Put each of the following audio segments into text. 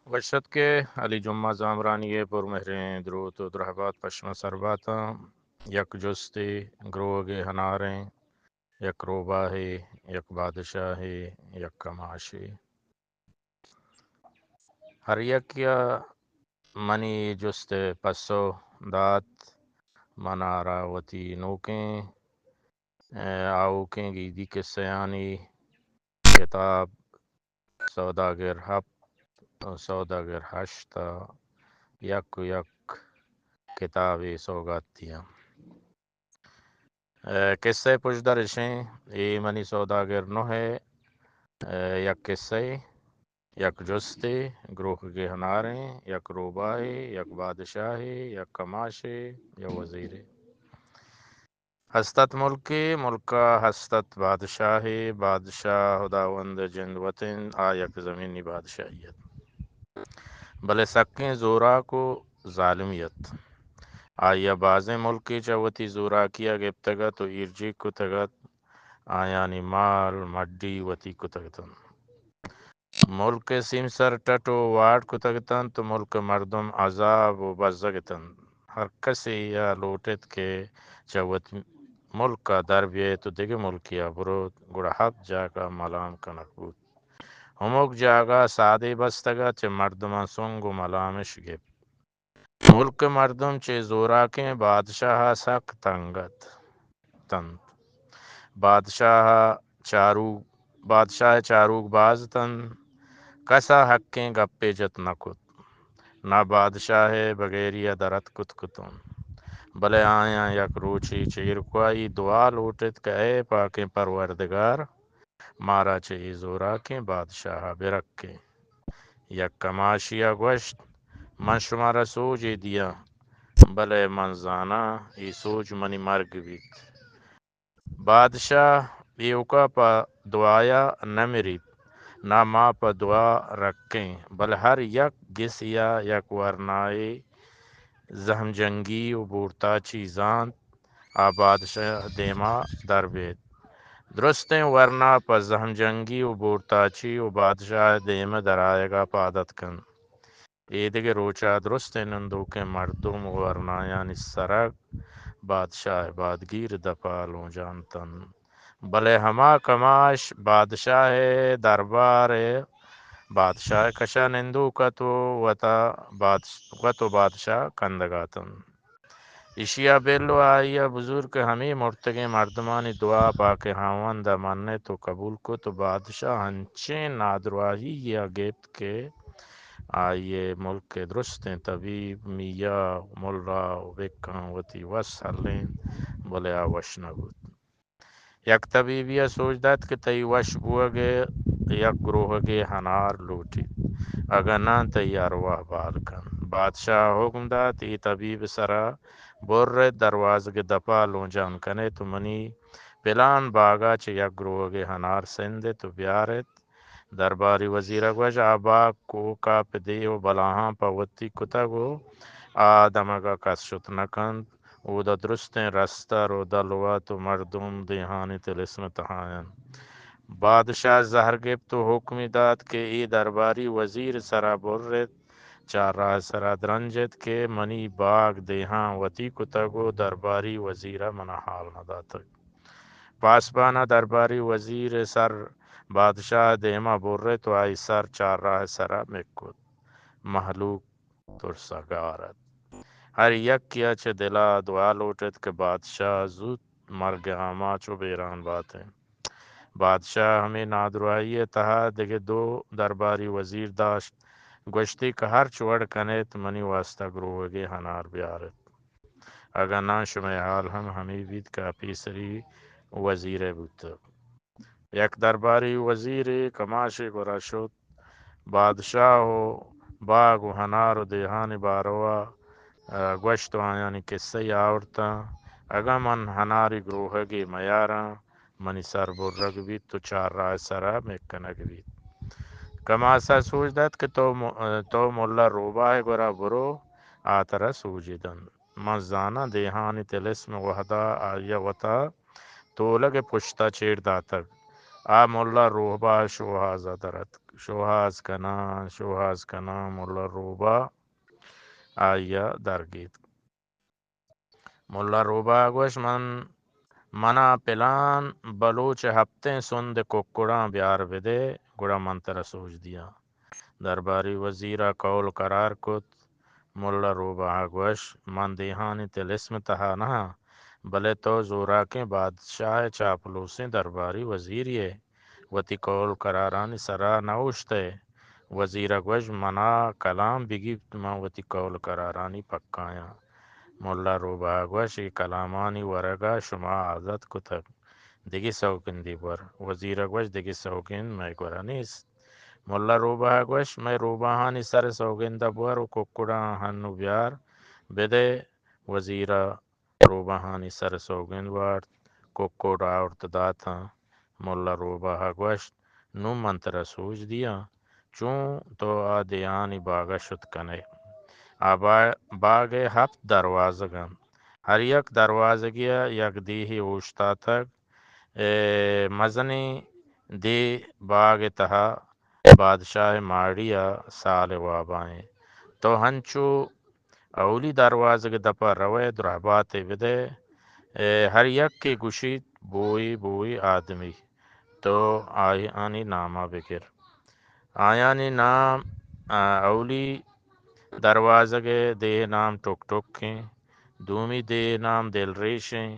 وشت کے علی جمعہ زامرانی پر مہریں درود و درہبات پشم سرباتا یک جستے گروگ ہناریں یک روباہ یک بادشاہ یک کماشی ہر یک یا منی جست پسو دات منارا وتی نوکیں آوکیں گیدی کے سیانی کتاب سوداگر ہپ سوداگر ہشتا یک یک کتاب سوگاتیاں قصے پشدرشیں ای منی سوداگر نو ہے یک قصے یک جستے گروہ کے ہناریں یک روبائے یک بادشاہ یک کماشے یا وزیر ہستت ملکی ملکا ہستت بادشاہ بادشاہ خداوند جند وطن آیک زمینی بادشاہیت بلے سکیں زورا کو ظالمیت آیا بازیں ملکی چوتی زورا کیا گپتگت تو ایرجی کتگت آیانی مال مڈی وتی کتگتن ملک سیمسر ٹٹو واٹ کتگتن تو ملک مردم عذاب و بزگتن ہر کسی یا لوٹت کے چوت ملک کا در بیے تو دیگه ملکیا برود گڑا حق جاگا ملام کنک بود ہموک جاگا سادے بستگا چه مردمان سنگ و ملامش گپ ملک مردم چه زوراکیں بادشاہ سک تنگت تند بادشاہ چاروک باز تند کسا حقیں گپے جت نکت نہ بادشاہ بغیریا درت کت کتون بلے آیاں یک روچی چیر کوائی دعا لوٹت کہ اے پاکیں پروردگار مارا چہی زوراکیں بادشاہ برکیں یک کماشیا گوشت من شمارا سوجی دیا بلے من زانا ای سوج منی مرگ بیت بادشاہ ایوکا پا دعایا نمرید نہ ماں پا دعا رکھیں بل ہر یک گسیا یک ورنائی زہم جنگی و بورتا چیزاں آ بادشاہ دیما در بیت درستیں ورنہ پا زہم جنگی و بورتاچی و بادشاہ دیما در آئے گا پادت کن ایدگ روچا درستیں نندو کے مردم ورنہ یعنی سرگ بادشاہ بادگیر دپالوں جانتن بلے ہما کماش بادشاہ دربار بادشاہ کشا نندو کتو بادشاہ کندگاتن اشیا بیلو آئیا بزرگ ہمیں مرتگے مردمانی دعا پاک ہاوند ماننے تو قبول کو تو بادشاہ ہنچیں نادرواہی یا گیت کے آئیے ملک کے درستیں طبیب میاں ملا وکاں وتی وس ہلیں بلے آوش نبود یک طبیبیا سوچدت کہ تی وش بوگے یک گروہ کے ہنار لوٹی اگر نہ تی ارواح بال کن بادشاہ حکم داد ای طبیب سرا بور دروازہ کے دپا لونجان کنے تو منی پلان باغا چے یک گروہ کے ہنار سندے تو بیارت درباری وزیر گوش آبا کو کا پدیو بلاہاں پوتی کتگو آدمگا کس شت نکند او دا درستیں رستر و دلوا تو مردم دیہانی تلسم تہائن بادشاہ زہر گپ تو حکمی داد کہ ای درباری وزیر سرا برت چار راہ سرا درنجت کے منی باغ دیہاں وتی کتگو درباری وزیرہ منا حال نہ داتک پاسبانہ درباری وزیر سر بادشاہ دیما برے تو آئی سر چار راہ سرا مکت محلوق ترسگارت ہر یک کیا چھ دلا دعا لوٹت کہ بادشاہ زود مرگ آما چو بیران باتیں بادشاہ ہمیں نادروائی تہا دگے دو درباری وزیر داشت گوشتی کہ ہر چوڑ کنیت منی واسطہ گروہگے ہنار بیارت اگر نہ شمع حال ہمیں بید کا پیسری وزیر بود یک درباری وزیر کماشی گرا شد بادشاہ و باغ و ہنار و دیہانی باروا گوشت آیانی قصے آورتا اگا من ہناری گروہگی میاراں منی سر برگ بیت تو چار راہ سرا مکنگ بیت کماسا سوچدت کہ تو ملا روبا ہے گرا برو آترا سوجیدن من زانا دیہانی تلسم وحدا آیا وطا تولگ پشتا چیر داتک آ ملا روبا شوہازا درت شوهاز کنان ملا روبا آیا درگید ملا روبا گوش منا پلان بلوچ ہفتے سند ککڑاں بیار بدے گڑا منتر سوچ دیا درباری وزیرہ قول قرار کت ملا روبا گوش من دیہانی تلسم تہا نہ بلے تو زورا کے بادشاہ چاپلوسیں درباری وزیر یہ وتی قول قرارانی سرا نوشتے وزیر گوش منا کلام بگی من وتی قول قرارانی پکایا ملا روبا گوش ای کلامانی ورگا شما عادت کتک دیگی سوکن دی بر وزیر گوش دیگی سوکن میں گورا نیست ملا روبا گوش میں روبا ہانی سر سوگن دا بور و ککڑا ہنو بیار بدے وزیرہ روبا ہانی سر سوگن وارد ککڑا ارتداتا ملا روبا گوش نو منتر سوچ دیا چون تو آدیانی باغا شد کنے باغ ہفت دروازگان ہر یک دروازگیا یک دیہی اوشتا تک مزنی دی باغ تہا بادشاہ ماڑیا سال وابائیں تو ہنچو اولی دروازگ دپا روے درہبات بدے ہر یک کی گشید بوئی بوئی آدمی تو آیانی نامہ بگر آیانی نام اولی دروازگے دے نام ٹک ٹکیں دومی دے نام دل ریشیں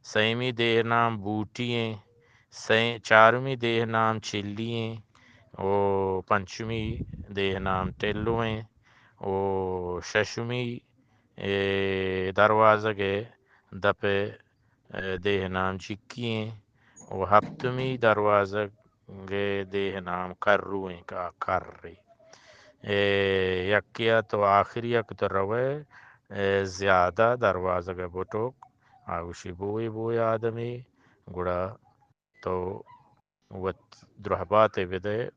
سیمی دے نام بوٹییں چارمی دے نام چلییں او پنچمی دے نام ٹیلویں او ششمی دروازگے دپے دے نام چکییں او ہفتمی دروازگے دے نام کرویں کا کرری یکیا تو آخری یک تو روے زیادہ دروازگے بٹوک آگوشی بوئی بوئی آدمی گڑا تو وت درہبات بدے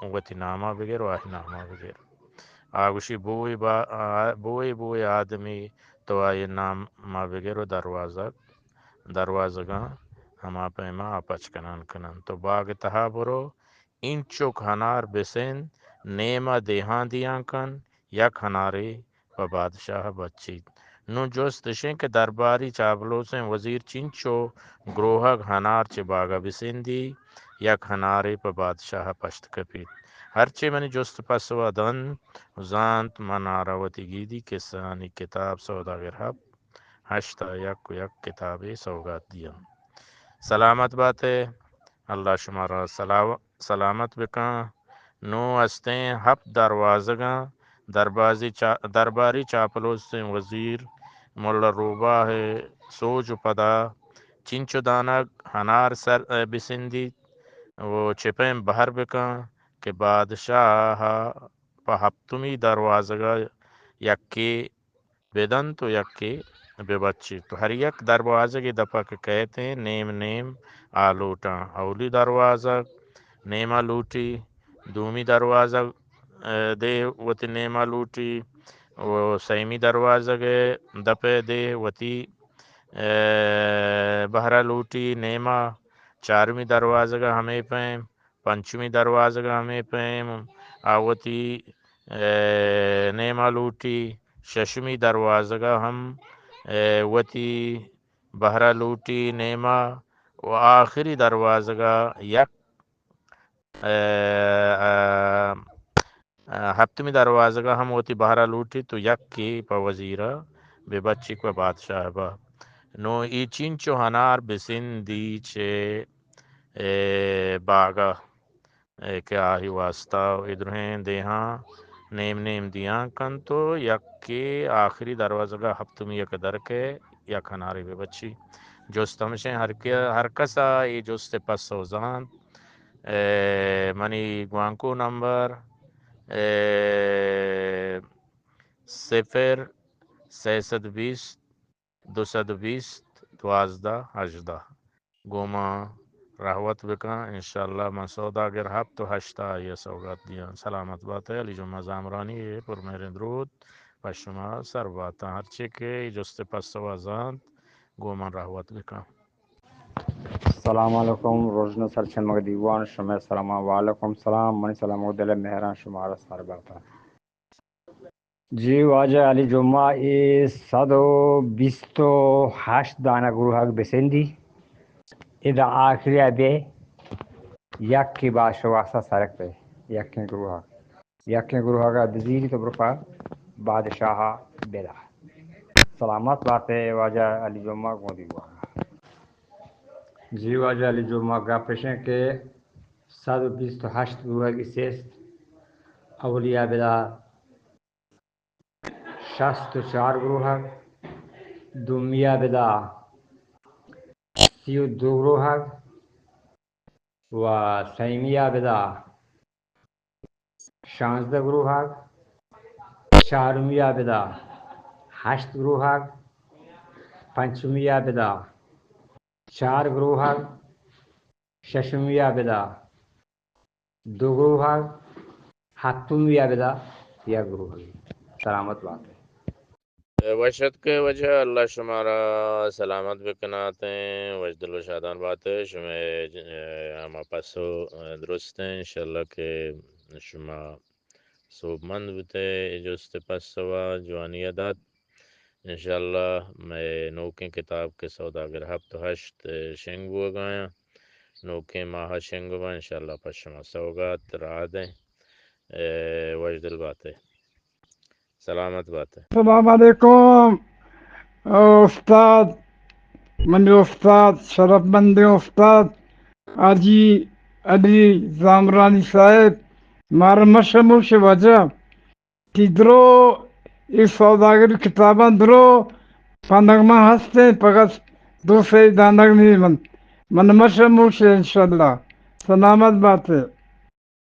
وتی نامہ بگر واہی نامہ بگر آگوشی بوئی بوئی آدمی تو آئی نامہ بگر و دروازگاں ہما پیما آپچ کنن تو باغ تہا برو انچوک ہنار بسن نیمہ دیہاں دیاں کن یک ہناری و بادشاہ بچی نو جوستشیں کہ درباری چابلوسیں وزیر چنچو گروہگ ہنار چے باغا بسندی یک ہناری پہ بادشاہ پشت کپید ہرچے منی جست پسوا دن زانت من آراوتی گیدی کسانی کتاب سوداگر حب ہشتا یک کتابی سوگات دیا سلامت باتیں اللہ شمارا سلامت بکاں نو استیں ہپ دروازگاں درباری چاپلوس سے وزیر ملا روبا ہے سوج پدا چنچو دانگ ہنار سر بسندی وہ چپیں بہر بکاں کہ بادشاہ پا ہفتمی دروازگا یکی بدن تو یکی ببچی تو ہر یک دروازہ کی دفعہ کے کہتے ہیں نیم آلوٹاں اولی دروازہ نیما لوٹی دومی دروازہ دے وتی نیما لوٹی وہ سیمی دروازہ گے دپے دے وتی بہرا لوٹی نیما چارمی دروازہ گا ہمیں پیم پنچمی دروازہ گا ہمیں پیم آوتی نیما لوٹی ششمی دروازہ گا ہم وتی بہرا لوٹی نیما و آخری دروازہ گا یک ہفتمی دروازہ گا ہم وتی بہرا لوٹی تو یک کی پا وزیرہ بے بچی کو بادشاہ با نو ای چنچو ہنار بسندی چے باغا کیا ہی واسطہ ادھریں دیہاں نیم دیاں کن تو یک کے آخری دروازہ گا ہفتمی یک در کے یک ہناری بے بچی جستمشیں ہر کسا ای جست پس سوزان منی گوانکو نمبر 0 620 220 12 18 گوما رحوت بکاں انشاءاللہ من سودا گر ہب تو ہشتا یہ سوگات دیا سلامت بات ہے علی جمعہ زامرانی ہے پر میرے درود پشما سر باتا ہرچے کے جست پس سوازان گوما رحوت بکاں السلام علیکم روزنہ سرچن مگدیوان شمع السلام علیکم سلام من سلام دل مهران شما را سر برتا جی واجه علی جمعه ای 128 دانه گروه بسندی اذا آخری ابی یکی باشه واسه سرک به یکی گروه کا دزیری تو برفا بادشاہ بلا سلامت باتیں واجہ علی جمعہ کو دیوان جی واجہ علی جمعہ کا پیشن کے 128 گروه اسیست اولیاء بلا 64 گروه دومیہ بلا 32 گروه و سیمیہ بلا 16 گروه چهارمیہ بلا 8 گروه پنچمیہ بلا 4 گروه ششمیہ بلا 2 گروه ہفتمیہ بلا 1 گروه سلامت بات ہے وشد کے وجہ اللہ شمارا سلامت بکناتے ہیں وجدل و شادان بات ہے شما ہم پسو درست ہیں انشاءاللہ کہ شما صوب مند بتے جست پسوا جوانی عدد انشاءاللہ میں نوکیں کتاب کے سوداگر ہفت ہشت شنگ ہوا گایا نوکیں ماہ شنگ ہوا انشاءاللہ پس شما سوگات را دیں وجدل بات ہے سلامت بات ہے السلام علیکم استاد منی استاد شرف مند استاد آجی علی زامرانی صاحب مارمشموش وجہ کی درو اس سوداگر کتاباں درو پندگمہ ہستے پگس دو سے دانگ نہیں من مشموش انشاءاللہ سلامت بات ہے